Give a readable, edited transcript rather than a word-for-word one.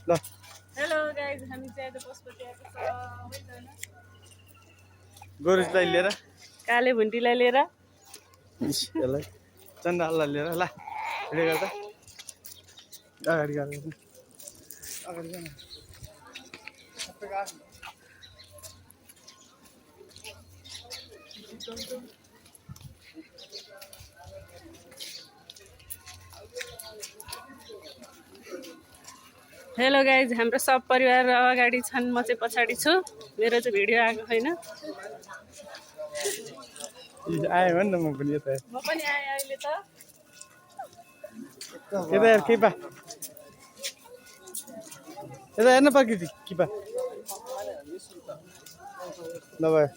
ल hello guys हामी चाहिँ आज पशुपति आएको छ गोरुलाई लिएर काले भुन्टीलाई लिएर यसलाई चन्दालाई लिएर ल भिडियो गर्दा अगाडि गएर अगाडि जानु हेलो गाइज हाम्रो सब परिवार अगाडि छन् म चाहिँ पछाडि छु मेरो चाहिँ भिडियो आएको छैन आयो भने न म पनि यता म पनि आएँ अहिले त यता हेर किपा यता हेर्न पर्यो किपा ल भयो